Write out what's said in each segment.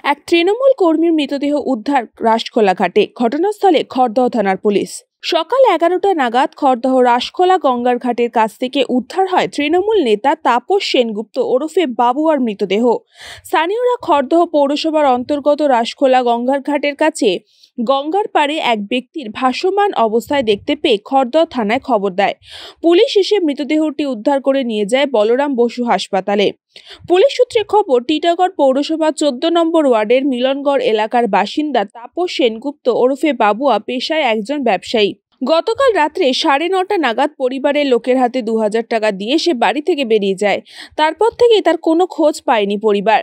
এক তৃণমূল কর্মীর মৃতদেহ উদ্ধার রাসখোলা ঘাটে। ঘটনাস্থলে খড়দহ থানার পুলিশ। সকাল 11টা নাগাদ খড়দহ রাসখোলা গঙ্গার ঘাটের কাছ থেকে উদ্ধার হয় তৃণমূল নেতা তাপস সেনগুপ্ত ওরফে বাবুয়ার মৃতদেহ। স্থানীয়রা খড়দহ পৌরসভার অন্তর্গত রাসখোলা গঙ্গার ঘাটের কাছে গঙ্গার পাড়ে এক ব্যক্তির ভাসমান অবস্থায় দেখতে পেয়ে খড়দহ থানায় খবর দেয়। পুলিশ এসে মৃতদেহটি উদ্ধার করে নিয়ে যায় বলরাম বসু হাসপাতালে। পুলিশ সূত্রে খবর, টিটাগড় পৌরসভা 14 নম্বর ওয়ার্ডের মিলনগড় এলাকার বাসিন্দা তাপস সেনগুপ্ত ওরফে বাবুয়া পেশায় একজন ব্যবসায়ী। গতকাল রাত্রে 9:30 নাগাদ পরিবারের লোকের হাতে 2000 টাকা দিয়ে সে বাড়ি থেকে বেরিয়ে যায়। তারপর থেকে তার কোনো খোঁজ পায়নি পরিবার।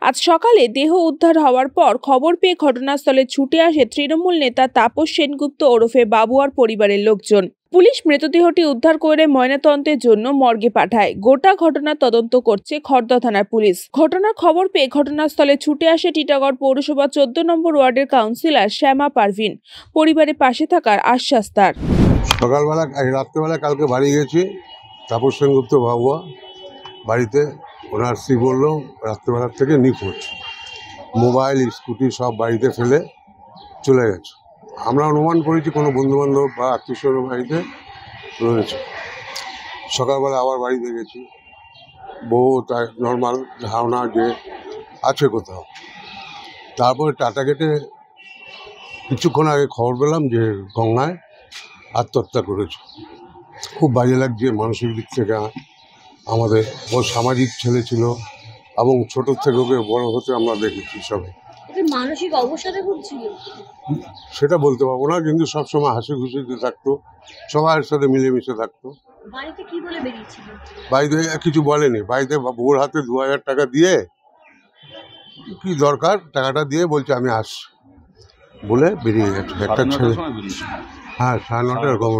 আজ সকালে দেহ উদ্ধার হওয়ার পর খবর পেয়ে ঘটনাস্থলে ছুটে আসে তৃণমূল নেতা তাপস সেনগুপ্ত ওরফে বাবুয়ার পরিবারের লোকজন। পুলিশ মৃতদেহটি উদ্ধার করে ময়নাতদন্তের জন্য মর্গে পাঠায়। গোটা ঘটনার তদন্ত করছে খড়দহ থানার পুলিশ। ঘটনার খবর পেয়ে ঘটনাস্থলে ছুটে আসে টিটাগড় পৌরসভা 14 নম্বর ওয়ার্ডের কাউন্সিলর শ্যামা পারভিন। পরিবারের পাশে থাকার আশ্বাস তার। সকালবেলা রাত্রেবেলা কালকে বাড়ি গেছি, তাপস সেনগুপ্ত বাবুয়া বাড়িতে। ওনার স্ত্রী বললো রাত্রেবেলার থেকে নিখোঁজ, মোবাইল স্কুটি সব বাড়িতে ফেলে চলে গেছে। আমরা অনুমান করেছি কোনো বন্ধুবান্ধব বা আত্মীয়স্বজনের বাড়িতে রয়েছে। সকালবেলা আবার বাড়িতে গেছি, বউ তাই নর্মাল ধারণা যে আছে কোথাও। তারপরে টাটা গেটে কিছুক্ষণ আগে খবর পেলাম যে গঙ্গায় আত্মহত্যা করেছে। খুব বাজে লাগছে মানসিক দিক থেকে। আমাদের ও সামাজিক ছেলে ছিল এবং ছোট থেকে ওকে বড় হতে আমরা দেখেছি সবাই। মানসিক অবসাদে ভুগছিল সেটা বলতে পারবো না, কিন্তু সবসময় হাসি খুশিতে থাকতো, সবার সাথে মিলেমিশে থাকতো। বাড়িতে কি বলে বেরিয়েছিল? বাড়িতে কিছু বলেনি। বাড়িতে বউর হাতে 2000 টাকা দিয়ে কি দরকার টাকাটা দিয়ে বলছে আমি আসছি বলে বেরিয়ে গেছে। একটা ছেলে, হ্যাঁ 9:30 এরকম।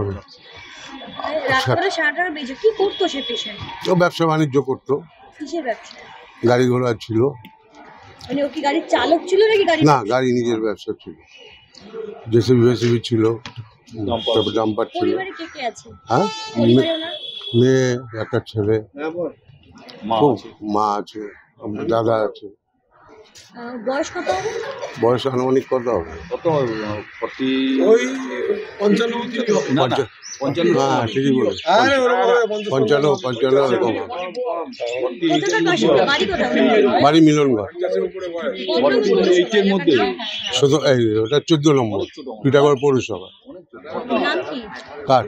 কি করতো সে পেশায়? ও ব্যবসা বাণিজ্য করতো। কিসের ব্যবসা? গাড়ি ঘোড়া ছিল। মানে ও কি গাড়ির চালক ছিল নাকি গাড়ি? না, গাড়ি নিজের ব্যবসা ছিল। জেসিবি ছিল, ডাম্পার ছিল। পরিবারে কে কে আছে? হ্যাঁ, মেয়ে, একটা ছেলে, মা আছে, দাদা আছে। বয়স কত হবে? বয়স আনুমানিক কত হবে? ওই 55। হ্যাঁ ঠিকই বলে 55 এরকম। বাড়ি মিলনগড়। শুধু এই ওটা 14 নম্বর টিটাগড় পৌরসভা। কার?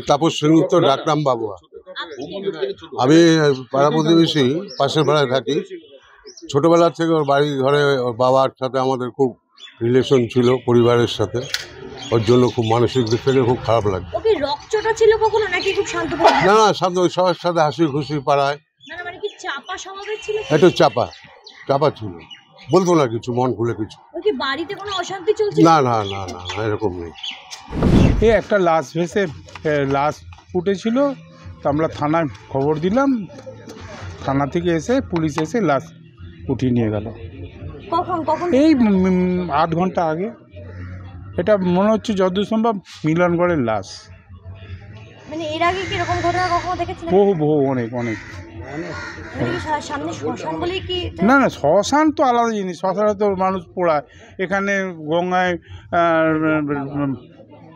তাপস সেনগুপ্ত, ডাকনাম বাবুয়া। আমি পাড়া প্রতিবেশী, পাশের পাড়ায় থাকি। ছোটবেলা থেকে ওর বাড়ি ঘরে ওর বাবার সাথে আমাদের খুব রিলেশন ছিল, পরিবারের সাথে। ওর জন্য খুব মানসিক দিক থেকে খুব খারাপ লাগে। না না, শান্ত, সবার সাথে হাসি খুশি পাড়ায়। একটু চাপা ছিল, বলতো না কিছু, মন খুলে কিছু। না না না না এরকম নেই। এই একটা লাশ উঠেছিল, তো আমরা থানায় খবর দিলাম। থানা থেকে এসে পুলিশ এসে লাশ উঠিয়ে নিয়ে গেল। এই 8 ঘন্টা আগে। এটা মনে হচ্ছে যতদূর সম্ভব মিলনগড়ের লাশ। মানে এর আগে কি এরকম ঘটনা কখনো দেখেছেন? বহু অনেক। সামনে শ্মশান বলেই কি? না শ্মশান তো আলাদা জিনিস। শ্মশানে তো মানুষ পোড়ায়। এখানে গঙ্গায়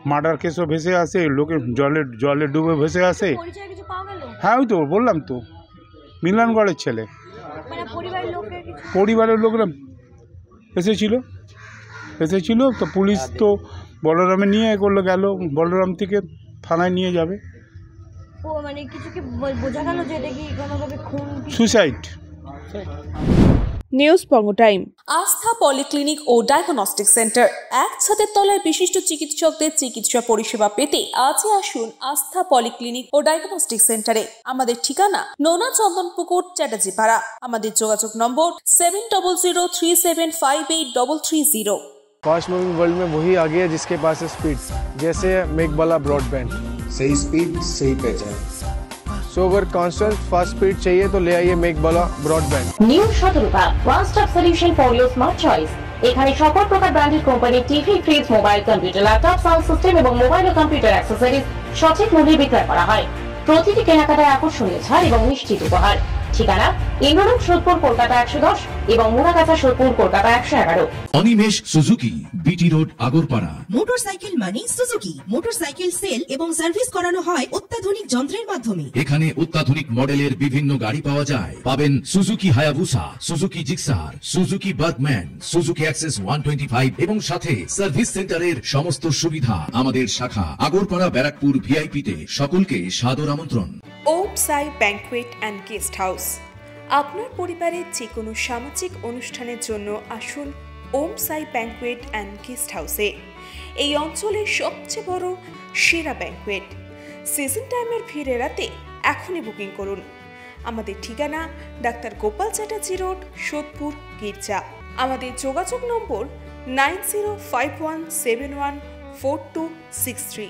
মার্ডার কেসও ভেসে আসে, লোকে জলে ডুবে ভেসে আসে। হ্যাঁ ওই তো বললাম তো, মিলনগড়ের ছেলে। পরিবারের লোকরা এসেছিল তো পুলিশ তো বলরামে নিয়ে করলো, গেল বলরাম থেকে থানায় নিয়ে যাবে। মানে কিছু কি বোঝা গেল যে এটা কি কোনোভাবে খুন? সুসাইড। নিউজ পঙ্গো টাইম। আস্থা পলিক্লিনিক ও ডায়াগনস্টিক সেন্টার, এক ছাদের তলায় বিশিষ্ট চিকিৎসকদের চিকিৎসা পরিষেবা পেতে আজই আসুন আস্থা পলিক্লিনিক ও ডায়াগনস্টিক সেন্টারে। আমাদের ঠিকানা নোনা চন্দনপুকুর, চ্যাটার্জিপাড়া। আমাদের যোগাযোগ নম্বর 7003758330। फास्ट मूविंग वर्ल्ड में वही आगे है जिसके पास है स्पीड, जैसे मेघबाला ब्रॉडबैंड। सही स्पीड सही पहचान। सो अगर कांस्टेंट फास्ट स्पीड चाहिए तो ले आइए Meghbala broadband. New Shatarupa one stop solution for your smart choice. এখানে সকল প্রকার ব্র্যান্ডেড কোম্পানির TV, fridge, mobile, computer, laptop, sound system এবং মোবাইল ও কম্পিউটার অ্যাক্সেসরিজ সঠিক মূল্যে বিক্রয় করা হয়। প্রতিটি কেনাকাটায় আকর্ষণীয় ছাড় এবং মিষ্টি উপহার। ঠিকানা ইন্দ্রলোক সোদপুর কলকাতা 110 এবং Muragachha Sodepur Kolkata 111। Animesh Suzuki, BT road, Agarpara. Motorcycle মানে সুজুকি। মোটরসাইকেল সেল এবং সার্ভিস করানো হয় অত্যাধুনিক যন্ত্রের মাধ্যমে। এখানে অত্যাধুনিক মডেলের বিভিন্ন গাড়ি পাওয়া যায়। পাবেন Suzuki Hayabusa, Suzuki Gixxer, Suzuki Bergman, Suzuki access 125 এবং সাথে সার্ভিস সেন্টারের সমস্ত সুবিধা। আমাদের শাখা আগরপাড়া ব্যারাকপুর ভিআইপিতে। সকলকে সাদর আমন্ত্রণ। ওম সাই ব্যাংকুয়েট অ্যান্ড গেস্ট হাউস। আপনার পরিবারের যে কোনো সামাজিক অনুষ্ঠানের জন্য আসুন ওম সাই ব্যাংকুয়েট অ্যান্ড গেস্ট হাউসে। এই অঞ্চলের সবচেয়ে বড় সেরা ব্যাংকুয়েট। সিজন টাইমের ভিড় এড়াতে এখনই বুকিং করুন। আমাদের ঠিকানা ডাক্তার গোপাল চ্যাটার্জি রোড, সোদপুর, গির্জা। আমাদের যোগাযোগ নম্বর 9051714263।